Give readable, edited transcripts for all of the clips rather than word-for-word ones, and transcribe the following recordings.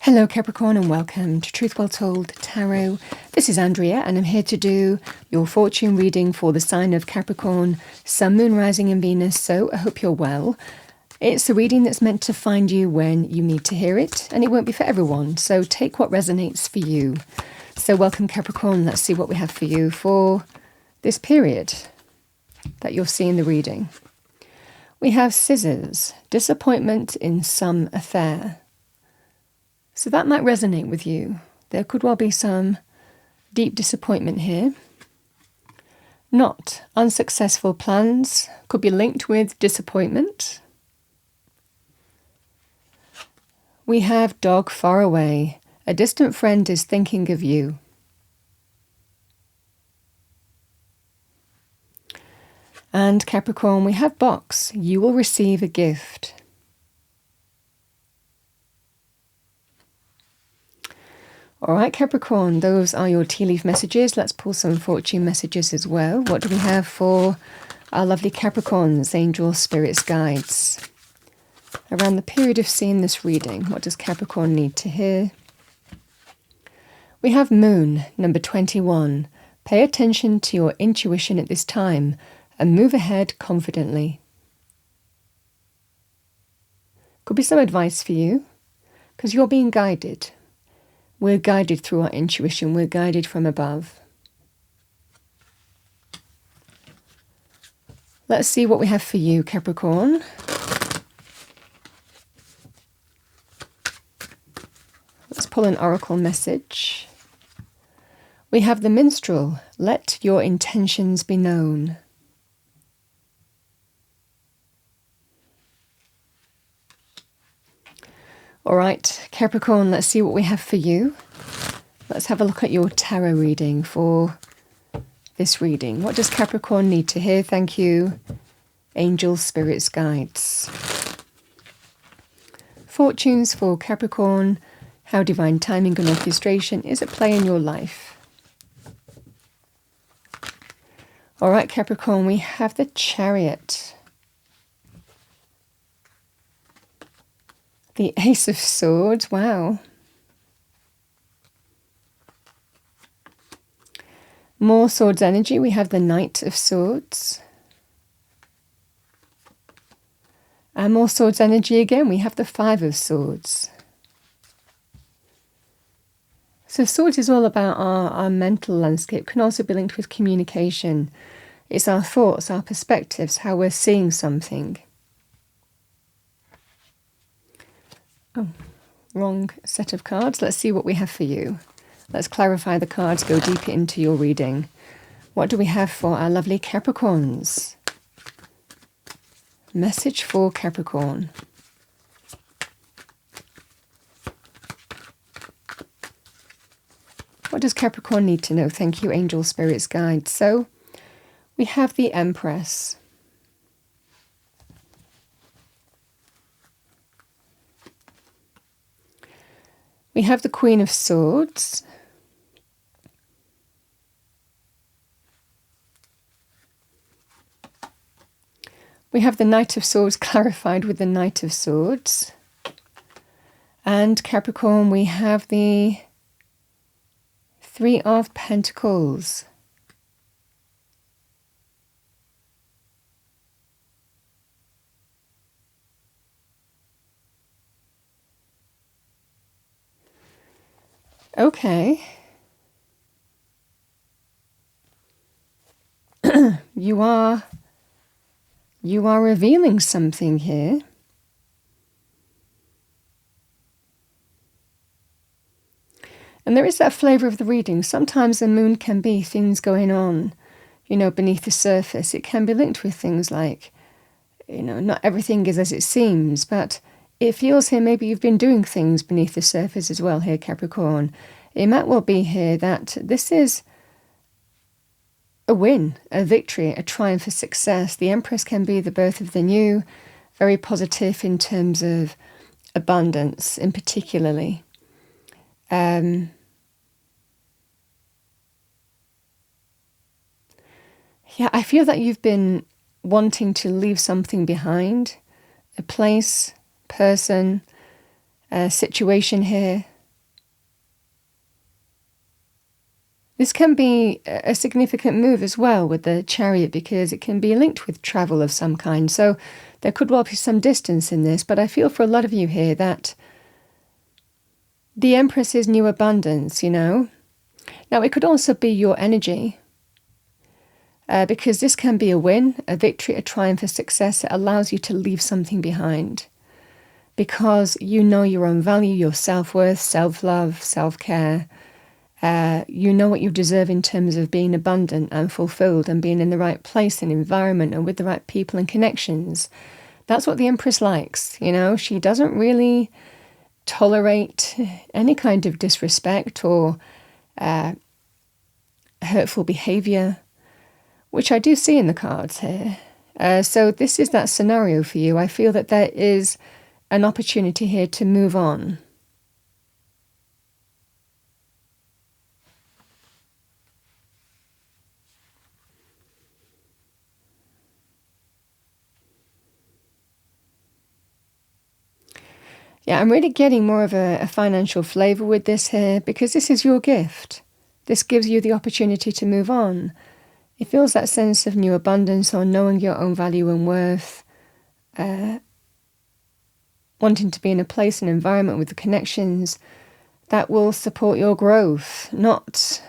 Hello Capricorn and welcome to Truth Well Told Tarot. This is Andrea and I'm here to do your fortune reading for the sign of Capricorn, Sun, Moon, Rising and Venus, so I hope you're well. It's a reading that's meant to find you when you need to hear it, and it won't be for everyone, so take what resonates for you. So welcome Capricorn, let's see what we have for you for this period that you'll see in the reading. We have Scissors, disappointment in some affair. So that might resonate with you. There could well be some deep disappointment here. Knot, unsuccessful plans, could be linked with disappointment. We have Dog, far away. A distant friend is thinking of you. And Capricorn, we have Box, you will receive a gift. All right, Capricorn, those are your tea leaf messages. Let's pull some fortune messages as well. What do we have for our lovely Capricorns, angels, spirits, guides? Around the period of seeing this reading, what does Capricorn need to hear? We have Moon, number 21. Pay attention to your intuition at this time and move ahead confidently. Could be some advice for you, because you're being guided. We're guided through our intuition. We're guided from above. Let's see what we have for you, Capricorn. Let's pull an oracle message. We have the Minstrel. Let your intentions be known. All right, Capricorn, let's see what we have for you. Let's have a look at your tarot reading for this reading. What does Capricorn need to hear? Thank you, angels, spirits, guides. Fortunes for Capricorn. How divine timing and orchestration is at play in your life. All right, Capricorn, we have the Chariot. The Ace of Swords, wow. More Swords energy, we have the Knight of Swords. And more Swords energy again, we have the Five of Swords. So Swords is all about our mental landscape, can also be linked with communication. It's our thoughts, our perspectives, how we're seeing something. Oh, wrong set of cards. Let's see what we have for you. Let's clarify the cards, go deeper into your reading. What do we have for our lovely Capricorns? Message for Capricorn. What does Capricorn need to know? Thank you, angel, spirits, guides. So we have the Empress. We have the Queen of Swords. We have the Knight of Swords clarified with the Knight of Swords. And Capricorn, we have the Three of Pentacles. Okay. You are revealing something here. And there is that flavour of the reading. Sometimes the moon can be things going on, beneath the surface. It can be linked with things like, not everything is as it seems, but it feels here maybe you've been doing things beneath the surface as well here, Capricorn. It might well be here that this is a win, a victory, a triumph, a success. The Empress can be the birth of the new, very positive in terms of abundance in particularly. Yeah, I feel that you've been wanting to leave something behind, a place, person, situation here. This can be a significant move as well with the Chariot, because it can be linked with travel of some kind. So there could well be some distance in this, but I feel for a lot of you here that the Empress is new abundance, you know. Now, it could also be your energy, because this can be a win, a victory, a triumph, a success. It allows you to leave something behind because you know your own value, your self-worth, self-love, self-care. You know what you deserve in terms of being abundant and fulfilled and being in the right place and environment and with the right people and connections. That's what the Empress likes, you know. She doesn't really tolerate any kind of disrespect or hurtful behavior, which I do see in the cards here. So this is that scenario for you. I feel that there is an opportunity here to move on. Yeah, I'm really getting more of a financial flavour with this here, because this is your gift. This gives you the opportunity to move on. It feels that sense of new abundance or knowing your own value and worth, wanting to be in a place and environment with the connections that will support your growth, not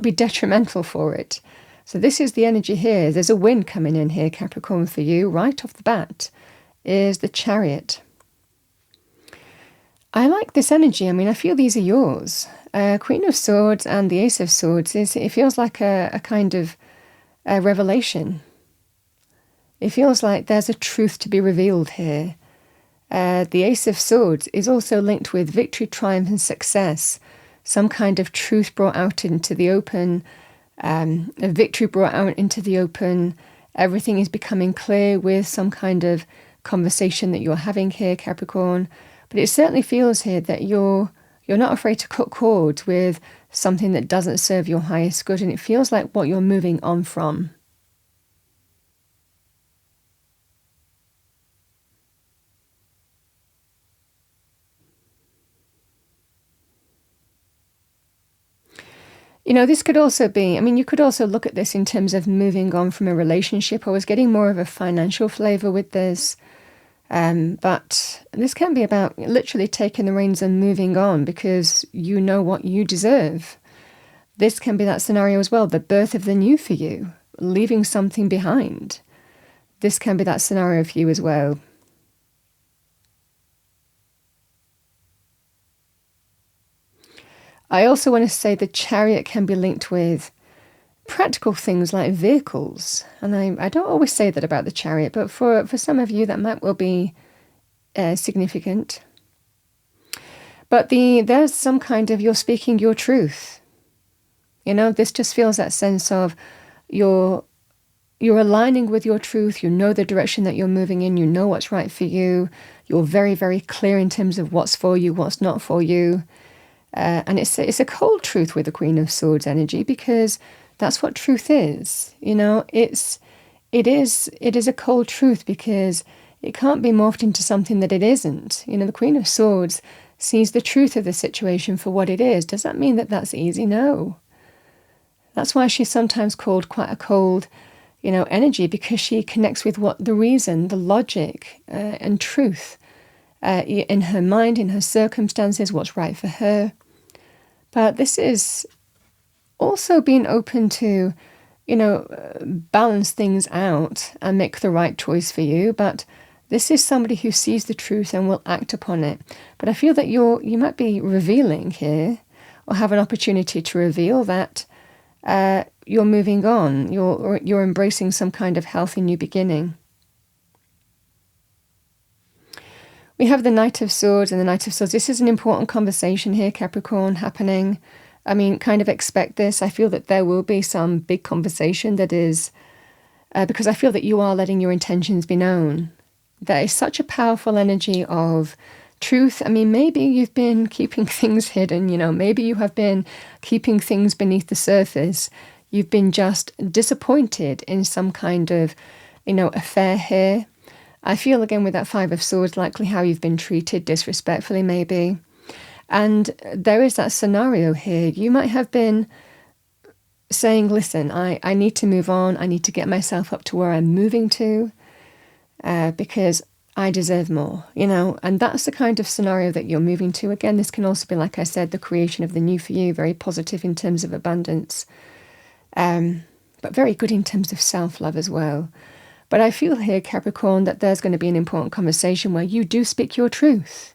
be detrimental for it. So this is the energy here. There's a win coming in here, Capricorn, for you right off the bat, is the Chariot. I like this energy. I mean, I feel these are yours. Queen of Swords and the Ace of Swords, it feels like a kind of a revelation. It feels like there's a truth to be revealed here. The Ace of Swords is also linked with victory, triumph and success. Some kind of truth brought out into the open, a victory brought out into the open. Everything is becoming clear with some kind of conversation that you're having here, Capricorn. But it certainly feels here that you're not afraid to cut cords with something that doesn't serve your highest good, and it feels like what you're moving on from. You know, this could also be, I mean, you could also look at this in terms of moving on from a relationship. I was getting more of a financial flavour with this. But this can be about literally taking the reins and moving on because you know what you deserve. This can be that scenario as well, the birth of the new for you, leaving something behind. This can be that scenario for you as well. I also want to say the Chariot can be linked with practical things like vehicles. And I don't always say that about the Chariot, but for some of you that might well be significant. But there's some kind of you're speaking your truth. You know, this just feels that sense of you're aligning with your truth. You know the direction that you're moving in. You know what's right for you. You're very, very clear in terms of what's for you, what's not for you. And it's a cold truth with the Queen of Swords energy, because that's what truth is. You know, it is a cold truth because it can't be morphed into something that it isn't. You know, the Queen of Swords sees the truth of the situation for what it is. Does that mean that that's easy? No. That's why she's sometimes called quite a cold, you know, energy, because she connects with what the reason, the logic and truth in her mind, in her circumstances, what's right for her. But this is also being open to, you know, balance things out and make the right choice for you. But this is somebody who sees the truth and will act upon it. But I feel that you might be revealing here, or have an opportunity to reveal that you're moving on. You're embracing some kind of healthy new beginning. We have the Knight of Swords and the Knight of Swords. This is an important conversation here, Capricorn, happening. I mean, kind of expect this. I feel that there will be some big conversation that is, because I feel that you are letting your intentions be known. There is such a powerful energy of truth. I mean, maybe you've been keeping things hidden, you know, maybe you have been keeping things beneath the surface. You've been just disappointed in some kind of, you know, affair here. I feel again with that Five of Swords, likely how you've been treated disrespectfully maybe. And there is that scenario here. You might have been saying, listen, I need to move on. I need to get myself up to where I'm moving to because I deserve more, and that's the kind of scenario that you're moving to. Again, this can also be, like I said, the creation of the new for you, very positive in terms of abundance, but very good in terms of self-love as well. But I feel here, Capricorn, that there's going to be an important conversation where you do speak your truth.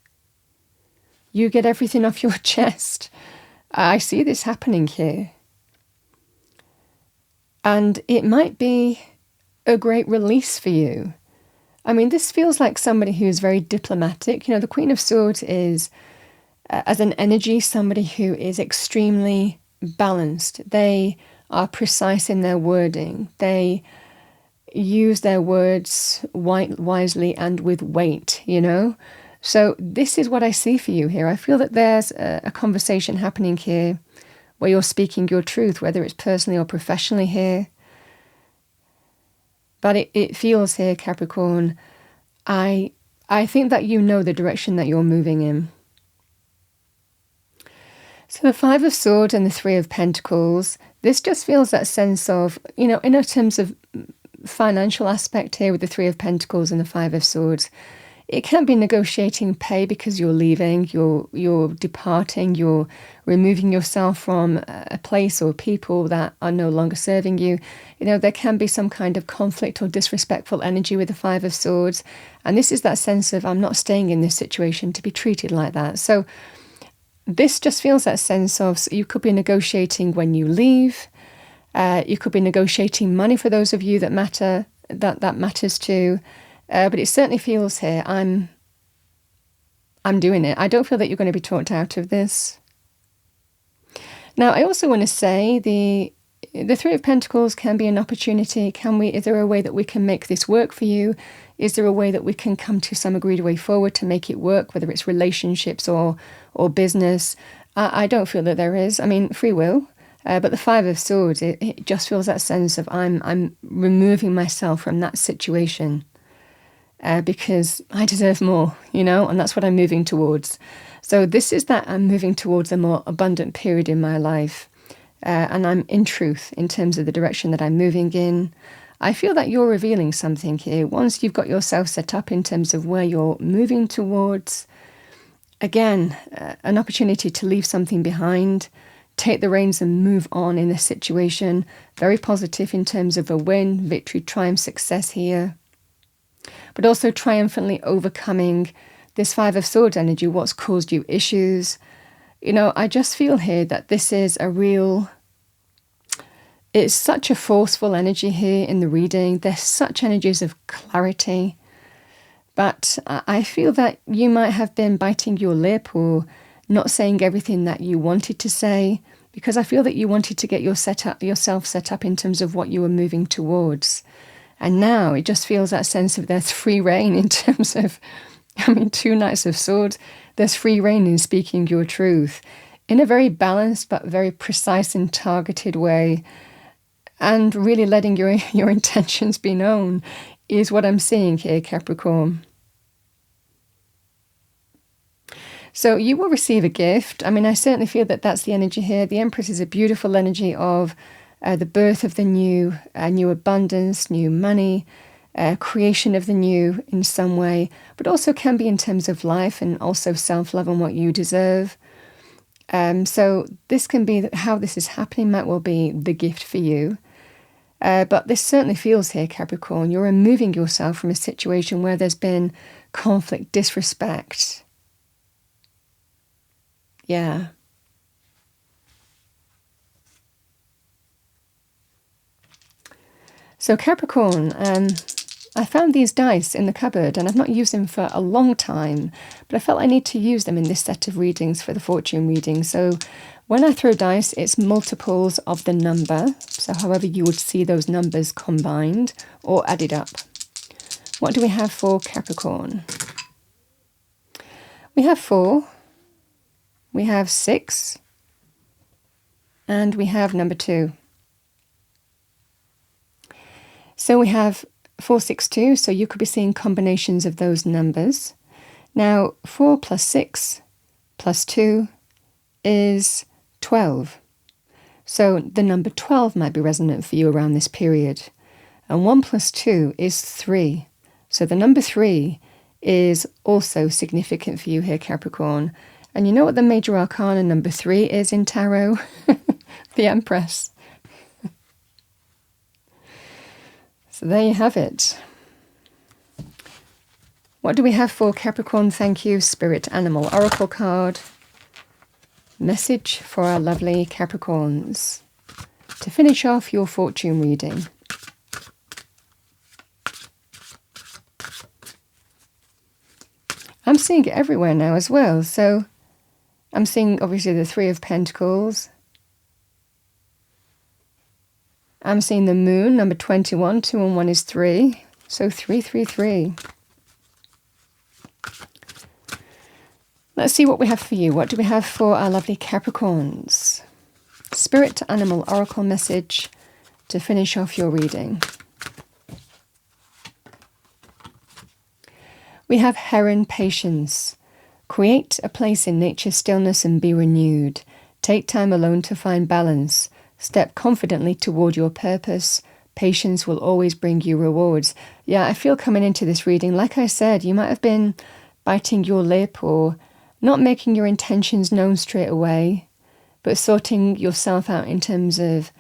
You get everything off your chest. I see this happening here. And it might be a great release for you. I mean, this feels like somebody who's very diplomatic. The Queen of Swords is, as an energy, somebody who is extremely balanced. They are precise in their wording. They use their words wisely and with weight, So this is what I see for you here. I feel that there's a conversation happening here where you're speaking your truth, whether it's personally or professionally here. But it feels here, Capricorn, I think that you know the direction that you're moving in. So the Five of Swords and the Three of Pentacles, this just feels that sense of, in terms of financial aspect here with the Three of Pentacles and the Five of Swords, it can be negotiating pay because you're leaving, you're departing, you're removing yourself from a place or people that are no longer serving you. There can be some kind of conflict or disrespectful energy with the Five of Swords. And this is that sense of, I'm not staying in this situation to be treated like that. So this just feels that sense of, you could be negotiating when you leave. You could be negotiating money for those of you that matters to. But it certainly feels here, I'm doing it. I don't feel that you're going to be talked out of this. Now, I also want to say the Three of Pentacles can be an opportunity. Is there a way that we can make this work for you? Is there a way that we can come to some agreed way forward to make it work, whether it's relationships or business? I don't feel that there is. I mean, free will. But the Five of Swords, it just feels that sense of I'm removing myself from that situation. Because I deserve more, and that's what I'm moving towards. So this is that I'm moving towards a more abundant period in my life. And I'm in truth in terms of the direction that I'm moving in. I feel that you're revealing something here. Once you've got yourself set up in terms of where you're moving towards, again, an opportunity to leave something behind, take the reins and move on in this situation. Very positive in terms of a win, victory, triumph, success here. But also triumphantly overcoming this Five of Swords energy, what's caused you issues. I just feel here that this is it's such a forceful energy here in the reading. There's such energies of clarity. But I feel that you might have been biting your lip or not saying everything that you wanted to say, because I feel that you wanted to get yourself set up in terms of what you were moving towards. And now it just feels that sense of there's free reign in terms of, two Knights of Swords. There's free reign in speaking your truth in a very balanced but very precise and targeted way. And really letting your intentions be known is what I'm seeing here, Capricorn. So you will receive a gift. I certainly feel that that's the energy here. The Empress is a beautiful energy of the birth of the new, new abundance, new money, creation of the new in some way, but also can be in terms of life and also self-love and what you deserve. So this can be how this is happening, might well be the gift for you. But this certainly feels here, Capricorn, you're removing yourself from a situation where there's been conflict, disrespect. Yeah. So Capricorn, I found these dice in the cupboard and I've not used them for a long time, but I felt I need to use them in this set of readings for the fortune reading. So when I throw dice, it's multiples of the number. So however you would see those numbers combined or added up. What do we have for Capricorn? We have 4, we have 6, and we have number 2. So we have 462, so you could be seeing combinations of those numbers. Now, 4 plus 6 plus 2 is 12. So the number 12 might be resonant for you around this period. And 1 plus 2 is 3. So the number 3 is also significant for you here, Capricorn. And you know what the major arcana number 3 is in tarot? The Empress. So there you have it. What do we have for Capricorn? Thank you, Spirit Animal Oracle card. Message for our lovely Capricorns to finish off your fortune reading. I'm seeing it everywhere now as well. So I'm seeing obviously the 3 of Pentacles. I'm seeing the Moon, number 21. 2 and 1 is 3. So 333. Let's see what we have for you. What do we have for our lovely Capricorns? Spirit Animal Oracle message to finish off your reading. We have Heron Patience. Create a place in nature's stillness and be renewed. Take time alone to find balance. Step confidently toward your purpose. Patience will always bring you rewards. Yeah, I feel coming into this reading, like I said, you might have been biting your lip or not making your intentions known straight away, but sorting yourself out in terms of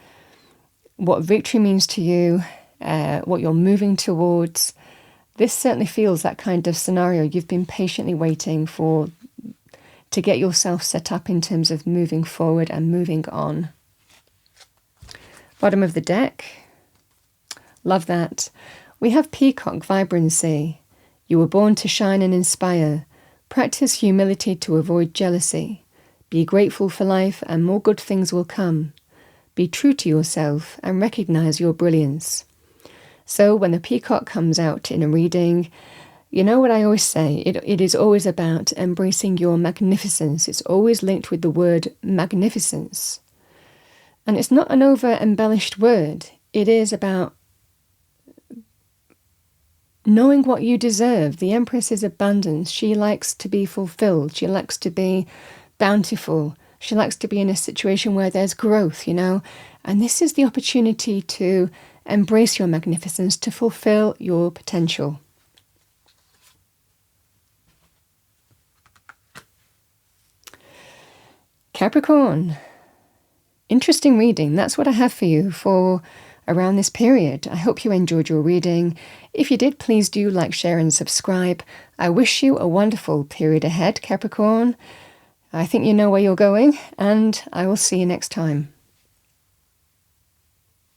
what victory means to you, what you're moving towards. This certainly feels that kind of scenario. You've been patiently waiting to get yourself set up in terms of moving forward and moving on. Bottom of the deck. Love that. We have Peacock Vibrancy. You were born to shine and inspire. Practice humility to avoid jealousy. Be grateful for life and more good things will come. Be true to yourself and recognize your brilliance. So when the peacock comes out in a reading, you know what I always say, it is always about embracing your magnificence. It's always linked with the word magnificence. And it's not an over-embellished word. It is about knowing what you deserve. The Empress is abundance. She likes to be fulfilled. She likes to be bountiful. She likes to be in a situation where there's growth, you know. And this is the opportunity to embrace your magnificence, to fulfill your potential. Capricorn. Interesting reading. That's what I have for you for around this period. I hope you enjoyed your reading. If you did, please do like, share and subscribe. I wish you a wonderful period ahead, Capricorn. I think you know where you're going, and I will see you next time.